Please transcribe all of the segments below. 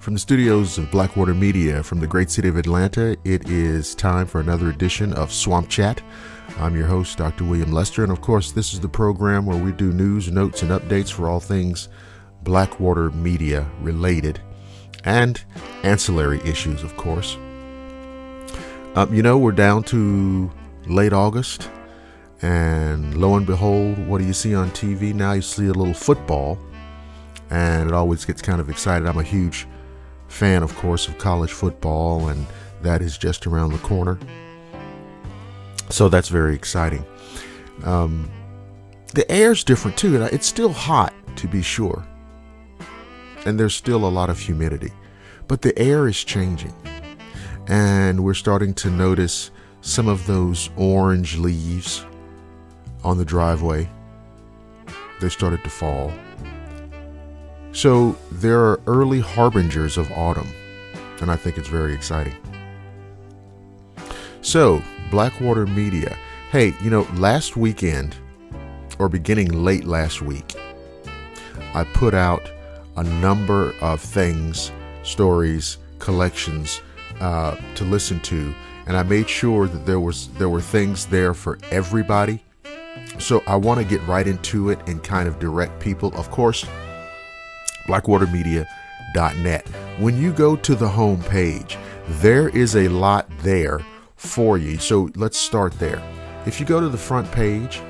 From the studios of Blackwater Media from the great city of Atlanta, it is time for another edition of Swamp Chat. I'm your host, Dr. William Lester, and of course, this is the program where we do news, notes, and updates for all things Blackwater Media related and ancillary issues, of course. We're down to late August, and lo and behold, what do you see on TV? Now you see a little football, and it always gets kind of excited. I'm a huge fan, of course, of college football, and that is just around the corner. So that's very exciting. The air's different too. It's still hot, to be sure, and there's still a lot of humidity, but the air is changing, and we're starting to notice some of those orange leaves on the driveway. They started to fall. So there are early harbingers of autumn, and I think it's very exciting. So, Blackwater Media. Hey, last weekend, or beginning late last week, I put out a number of things, stories, collections to listen to, and I made sure that there were things there for everybody. So I want to get right into it and kind of direct people. Of course, blackwatermedia.net. When you go to the home page, there is a lot there for you. So let's start there. If you go to the front page,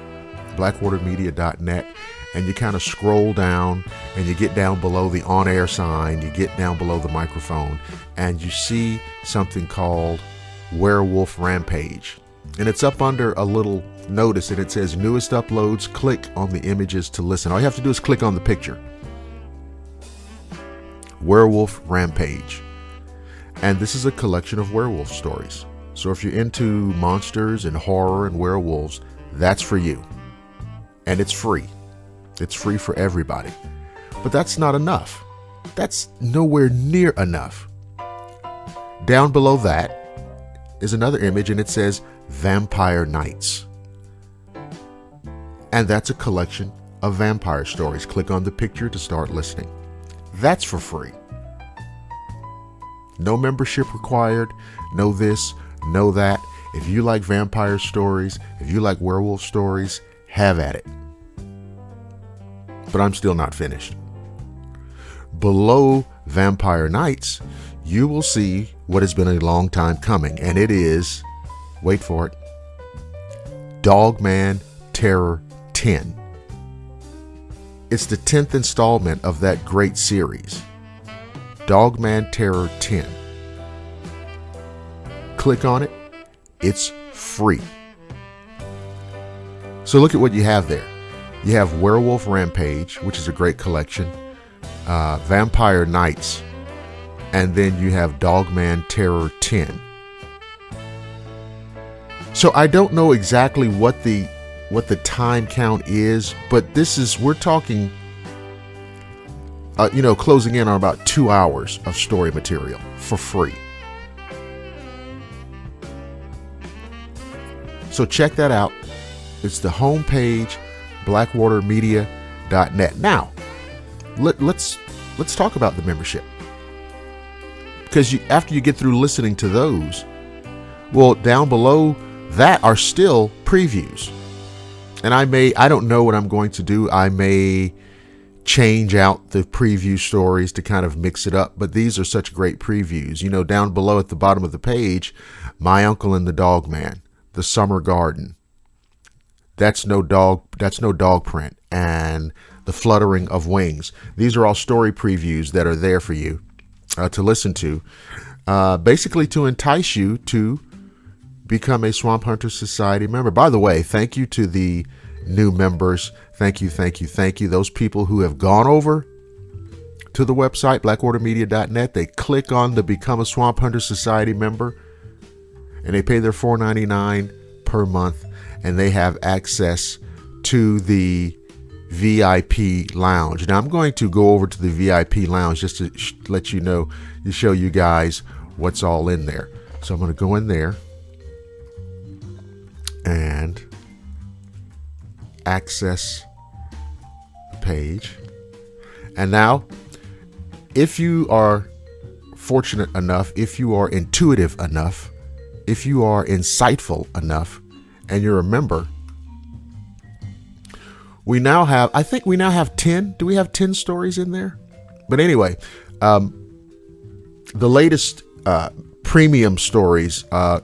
blackwatermedia.net, and you kind of scroll down and you get down below the on-air sign, you get down below the microphone, and you see something called Werewolf Rampage. And it's up under a little notice, and it says newest uploads. Click on the images to listen. All you have to do is click on the picture. Werewolf Rampage. And this is a collection of werewolf stories. So if you're into monsters and horror and werewolves, that's for you. And it's free. It's free for everybody. But that's not enough. That's nowhere near enough. Down below that is another image, and it says Vampire Nights. And that's a collection of vampire stories. Click on the picture to start listening. That's for free. No membership required. No this, no that. If you like vampire stories, if you like werewolf stories, have at it. But I'm still not finished. Below Vampire Nights, you will see what has been a long time coming, and it is, wait for it, Dogman Terror 10. It's the 10th installment of that great series, Dogman Terror 10. Click on it. It's free. So look at what you have there. You have Werewolf Rampage, which is a great collection, Vampire Nights, and then you have Dogman Terror 10. So I don't know exactly what the time count is, but we're talking, closing in on about 2 hours of story material for free. So check that out. It's the homepage, blackwatermedia.net. Now, let's talk about the membership. Because after you get through listening to those, well, down below that are still previews. And I don't know what I'm going to do. I may change out the preview stories to kind of mix it up, but these are such great previews. Down below at the bottom of the page, My Uncle and the Dogman, The Summer Garden, That's no dog print, and The Fluttering of Wings. These are all story previews that are there for you to listen to, basically to entice you to become a Swamp Hunter Society member. By the way, thank you to the new members. Thank you. Those people who have gone over to the website, blackwatermedia.net, they click on the Become a Swamp Hunter Society member, and they pay their $4.99 per month, and they have access to the VIP lounge. Now, I'm going to go over to the VIP lounge just to let you know, to show you guys what's all in there. So I'm going to go in there and access the page. And now, if you are fortunate enough, if you are intuitive enough, if you are insightful enough, and you're a member, I think we now have 10. Do we have 10 stories in there? But anyway, the latest premium stories, a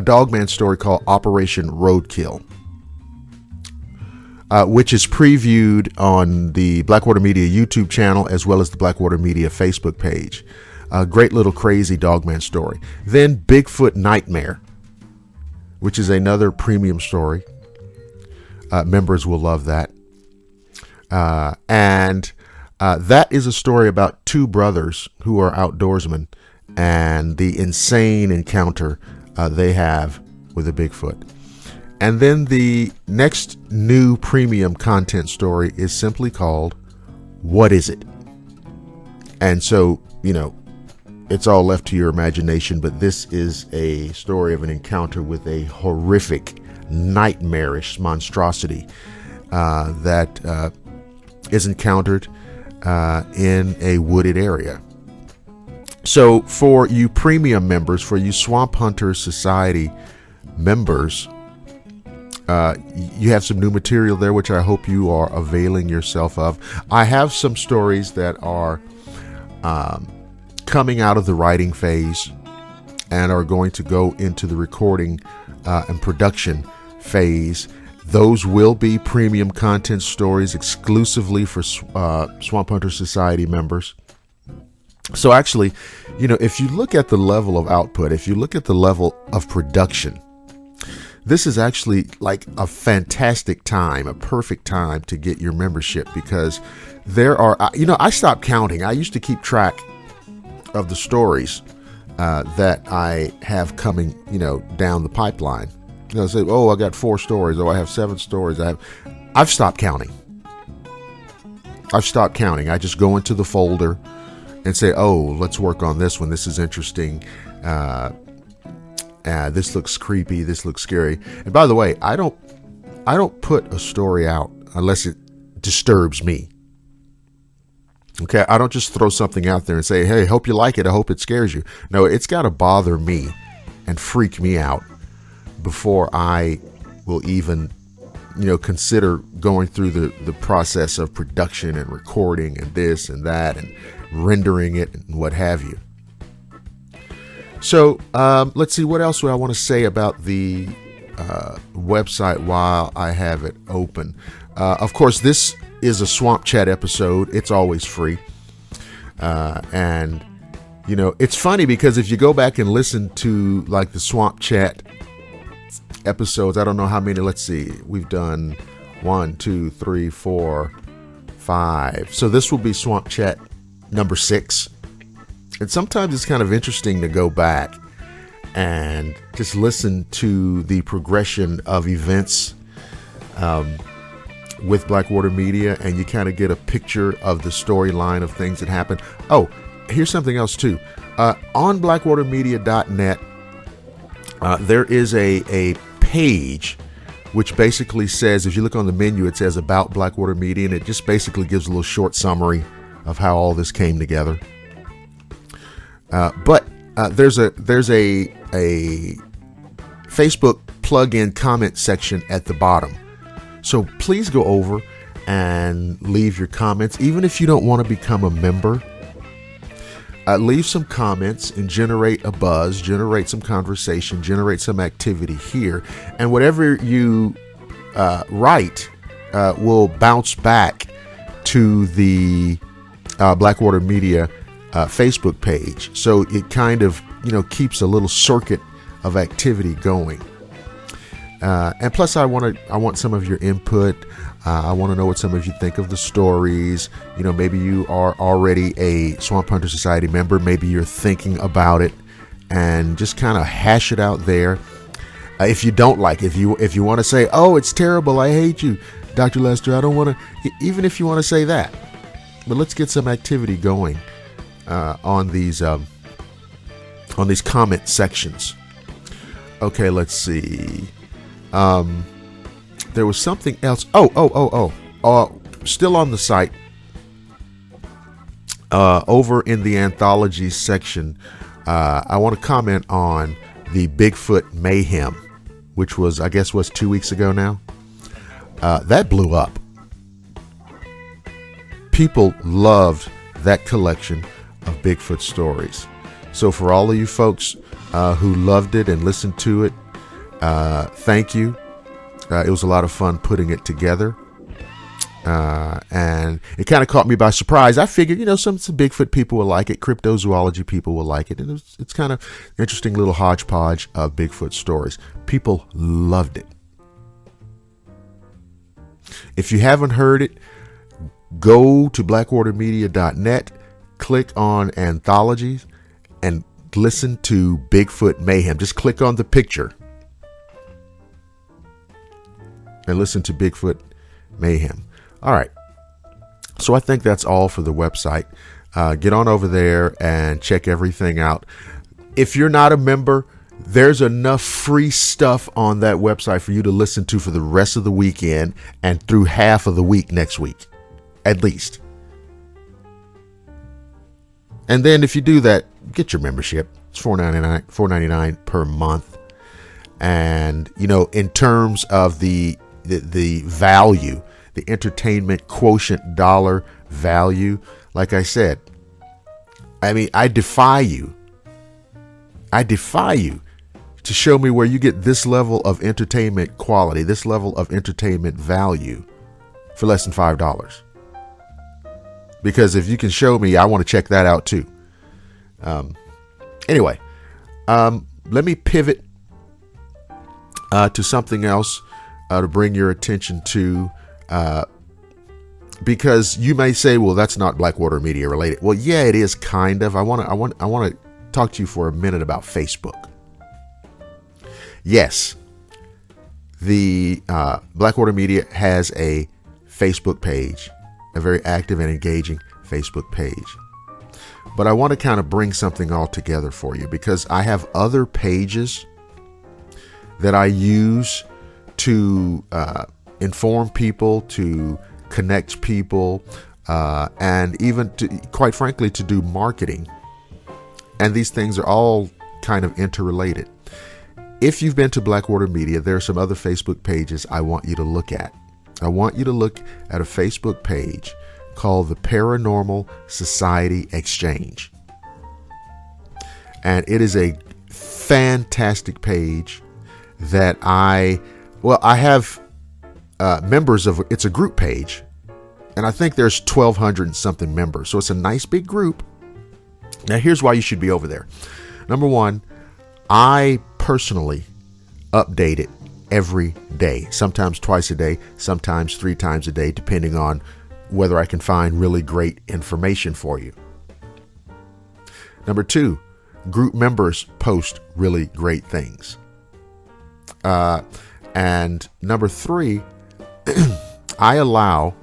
Dogman story called Operation Roadkill, which is previewed on the Blackwater Media YouTube channel as well as the Blackwater Media Facebook page. A great little crazy Dogman story. Then Bigfoot Nightmare, which is another premium story. Members will love that. And that is a story about two brothers who are outdoorsmen and the insane encounter they have with a Bigfoot. And then the next new premium content story is simply called What Is It? And so, it's all left to your imagination, but this is a story of an encounter with a horrific, nightmarish monstrosity that is encountered in a wooded area. So for you premium members, for you Swamp Hunter Society members, you have some new material there, which I hope you are availing yourself of. I have some stories that are coming out of the writing phase and are going to go into the recording and production phase. Those will be premium content stories exclusively for Swamp Hunter Society members. So actually, if you look at the level of output, if you look at the level of production, this is actually like a fantastic time, a perfect time to get your membership, because there are, I stopped counting. I used to keep track of the stories that I have coming, down the pipeline. Say, I got 4 stories. I have 7 stories. I've stopped counting. I just go into the folder and say, let's work on this one. This is interesting. This looks creepy. This looks scary. And by the way, I don't put a story out unless it disturbs me. Okay, I don't just throw something out there and say, hey, hope you like it. I hope it scares you. No, it's got to bother me and freak me out before I will even, consider going through the process of production and recording and this and that and rendering it and what have you. So let's see, what else would I want to say about the website while I have it open. Of course, this is a Swamp Chat episode. It's always free. And, it's funny because if you go back and listen to like the Swamp Chat episodes, I don't know how many, let's see, we've done 1, 2, 3, 4, 5. So this will be Swamp Chat number 6. And sometimes it's kind of interesting to go back and just listen to the progression of events with Blackwater Media, and you kind of get a picture of the storyline of things that happen. Oh, here's something else too. On blackwatermedia.net, there is a page which basically says, if you look on the menu, it says About Blackwater Media, and it just basically gives a little short summary of how all this came together. But there's a Facebook plug-in comment section at the bottom. So please go over and leave your comments. Even if you don't want to become a member, leave some comments and generate a buzz, generate some conversation, generate some activity here. And whatever you write will bounce back to the Blackwater Media Facebook page. So it kind of, keeps a little circuit of activity going. And plus I want some of your input. I want to know what some of you think of the stories. Maybe you are already a Swamp Hunter Society member. Maybe you're thinking about it, and just kind of hash it out there. If you don't like, if you want to say, oh, it's terrible, I hate you, Dr. Lester, I don't want to, even if you want to say that, but let's get some activity going on these comment sections. Okay, let's see. There was something else. Still on the site. over in the anthology section, I want to comment on the Bigfoot Mayhem, which was, I guess, 2 weeks ago now. That blew up. People loved that collection of Bigfoot stories. So for all of you folks who loved it and listened to it, thank you. It was a lot of fun putting it together. And it kind of caught me by surprise. I figured, some Bigfoot people will like it. Cryptozoology people will like it. And it's kind of interesting little hodgepodge of Bigfoot stories. People loved it. If you haven't heard it, go to blackwatermedia.net, click on anthologies, and listen to Bigfoot Mayhem. Just click on the picture and listen to Bigfoot Mayhem. All right. So I think that's all for the website. Get on over there and check everything out. If you're not a member, there's enough free stuff on that website for you to listen to for the rest of the weekend and through half of the week next week, at least. And then if you do that, get your membership. It's $4.99 per month. And, in terms of the value, the entertainment quotient dollar value, like I said, I defy you to show me where you get this level of entertainment quality, this level of entertainment value for less than $5. Because if you can show me, I want to check that out too. Anyway, let me pivot to something else to bring your attention to, because you may say, well, that's not Blackwater Media related. Well, yeah, it is kind of. I want to talk to you for a minute about Facebook. Yes, the Blackwater Media has a Facebook page, a very active and engaging Facebook page. But I want to kind of bring something all together for you, because I have other pages that I use to inform people, to connect people, and even to, quite frankly, to do marketing. And these things are all kind of interrelated. If you've been to Blackwater Media, there are some other Facebook pages I want you to look at. I want you to look at a Facebook page called the Paranormal Society Exchange. And it is a fantastic page that I have members of. It's a group page, and I think there's 1,200 and something members. So it's a nice big group. Now, here's why you should be over there. Number one, I personally update it every day, sometimes twice a day, sometimes 3 times a day, depending on whether I can find really great information for you. Number 2, group members post really great things. And number 3, I allow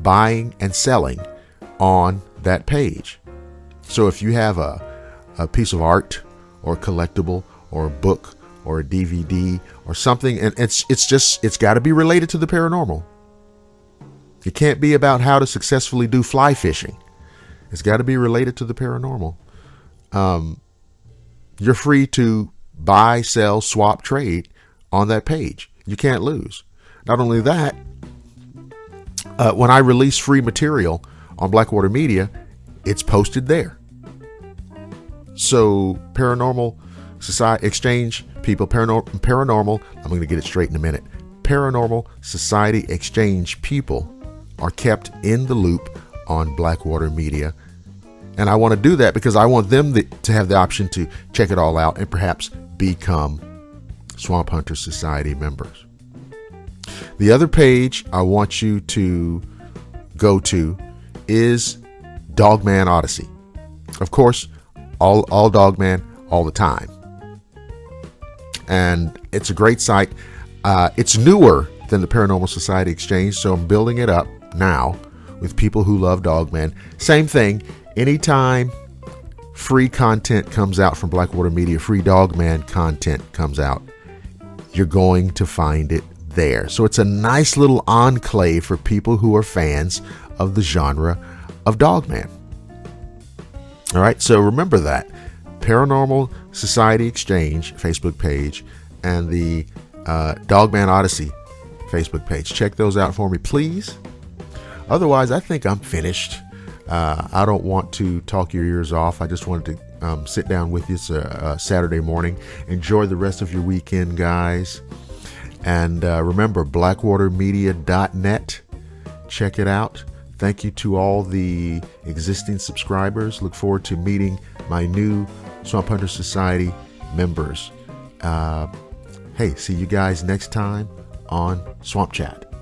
buying and selling on that page. So if you have a piece of art or a collectible or a book or a DVD or something, and it's got to be related to the paranormal. It can't be about how to successfully do fly fishing. It's got to be related to the paranormal. You're free to buy, sell, swap, trade on that page. You can't lose. Not only that, when I release free material on Blackwater Media, it's posted there. So Paranormal Society Exchange people, paranormal, I'm going to get it straight in a minute. Paranormal Society Exchange people are kept in the loop on Blackwater Media. And I want to do that because I want them to have the option to check it all out and perhaps become Swamp Hunter Society members. The other page I want you to go to is Dogman Odyssey. Of course, all Dogman all the time. And it's a great site. It's newer than the Paranormal Society Exchange, so I'm building it up now with people who love Dogman. Same thing. Anytime free content comes out from Blackwater Media, free Dogman content comes out, you're going to find it there. So it's a nice little enclave for people who are fans of the genre of Dogman. All right, so remember that Paranormal Society Exchange Facebook page and the Dogman Odyssey Facebook page. Check those out for me, please. Otherwise, I think I'm finished. I don't want to talk your ears off. I just wanted to sit down with you. It's a Saturday morning. Enjoy the rest of your weekend, guys. And remember, blackwatermedia.net. Check it out. Thank you to all the existing subscribers. Look forward to meeting my new Swamp Hunter Society members. Hey, see you guys next time on Swamp Chat.